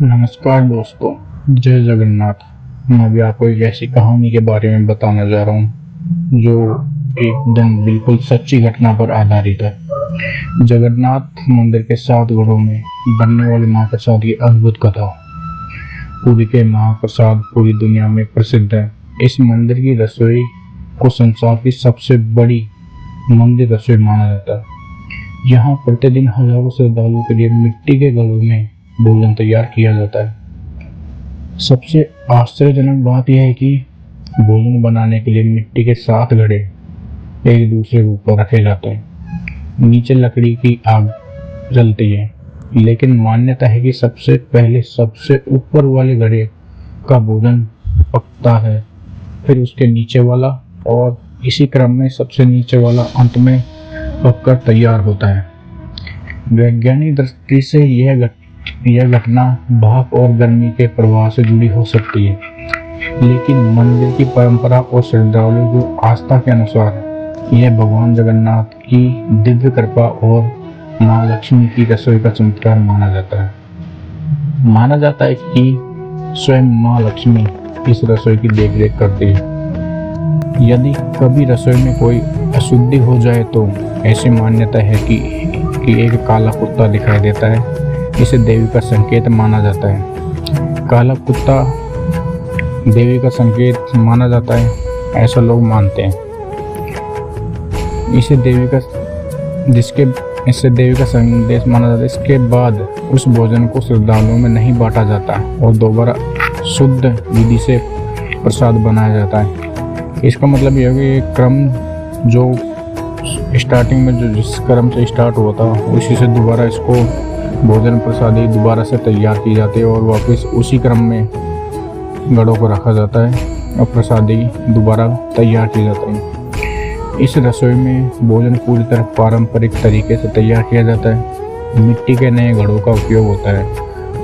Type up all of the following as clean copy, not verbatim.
नमस्कार दोस्तों, जय जगन्नाथ। मैं अभी आपको एक ऐसी कहानी के बारे में बताने जा रहा हूँ जो एकदम बिल्कुल सच्ची घटना पर आधारित है। जगन्नाथ मंदिर के 7 घरों में बनने वाले महाप्रसाद की अद्भुत कथा। पुरी के महाप्रसाद पूरी दुनिया में प्रसिद्ध है। इस मंदिर की रसोई को संसार की सबसे बड़ी मंदिर रसोई माना जाता है। यहाँ प्रतिदिन हजारों श्रद्धालुओं के लिए मिट्टी के घड़ों में भोजन तैयार किया जाता है। सबसे आश्चर्यजनक बात यह है कि भोजन बनाने के लिए मिट्टी के 7 घड़े एक दूसरे के ऊपर रखे जाते हैं। नीचे लकड़ी की आग जलती है, लेकिन मान्यता है कि सबसे पहले सबसे ऊपर वाले घड़े का भोजन पकता है, फिर उसके नीचे वाला, और इसी क्रम में सबसे नीचे वाला अंत में पककर तैयार होता है। वैज्ञानिक दृष्टि से यह घटना भाप और गर्मी के प्रवाह से जुड़ी हो सकती है, लेकिन मंदिर की परंपरा और श्रद्धालुओं की आस्था के अनुसार यह भगवान जगन्नाथ की दिव्य कृपा और मां लक्ष्मी की रसोई का चमत्कार माना जाता है। माना जाता है कि स्वयं मां लक्ष्मी इस रसोई की देखरेख करती है। यदि कभी रसोई में कोई अशुद्धि हो जाए तो ऐसी मान्यता है कि एक काला कुत्ता दिखाई देता है। इसे देवी का संकेत माना जाता है। काला कुत्ता देवी का संकेत माना जाता है, ऐसा लोग मानते हैं। इससे देवी का संदेश माना जाता है। इसके बाद उस भोजन को श्रद्धालुओं में नहीं बांटा जाता और दोबारा शुद्ध विधि से प्रसाद बनाया जाता है। इसका मतलब यह है कि ये क्रम जो स्टार्टिंग में जिस क्रम से स्टार्ट हुआ था उसी से दोबारा इसको भोजन प्रसादी दोबारा से तैयार की जाती है और वापस उसी क्रम में घड़ों को रखा जाता है और प्रसादी दोबारा तैयार की जाती है। इस रसोई में भोजन पूरी तरह पारंपरिक तरीके से तैयार किया जाता है। मिट्टी के नए घड़ों का उपयोग होता है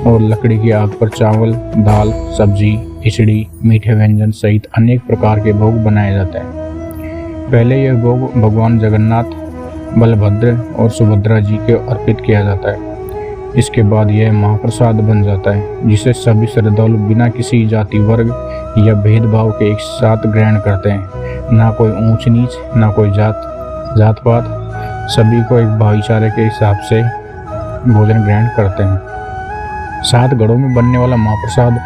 और लकड़ी की आग पर चावल, दाल, सब्जी, खिचड़ी, मीठे व्यंजन सहित अनेक प्रकार के भोग बनाए जाते हैं। पहले यह भोग भगवान जगन्नाथ, बलभद्र और सुभद्रा जी को अर्पित किया जाता है। इसके बाद यह महाप्रसाद बन जाता है, जिसे सभी श्रद्धालु बिना किसी जाति, वर्ग या भेदभाव के एक साथ ग्रहण करते हैं। ना कोई ऊंच नीच, ना कोई जात पात, सभी को एक भाईचारे के हिसाब से भोजन ग्रहण करते हैं। 7 घड़ों में बनने वाला महाप्रसाद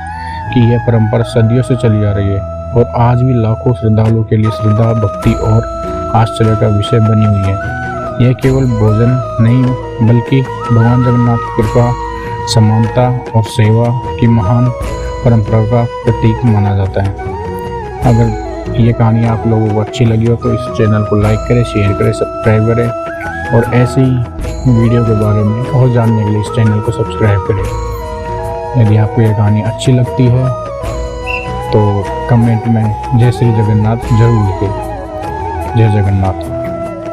की यह परंपरा सदियों से चली आ रही है और आज भी लाखों श्रद्धालुओं के लिए श्रद्धा, भक्ति और आश्चर्य का विषय बनी हुई है। यह केवल भोजन नहीं बल्कि भगवान जगन्नाथ की कृपा, समानता और सेवा की महान परंपरा का प्रतीक माना जाता है। अगर ये कहानी आप लोगों को अच्छी लगी हो तो इस चैनल को लाइक करें, शेयर करें, सब्सक्राइब करें और ऐसे ही वीडियो के बारे में और जानने के लिए इस चैनल को सब्सक्राइब करें। यदि आपको यह कहानी अच्छी लगती है तो कमेंट में जय श्री जगन्नाथ जरूर लिखें। जय जगन्नाथ।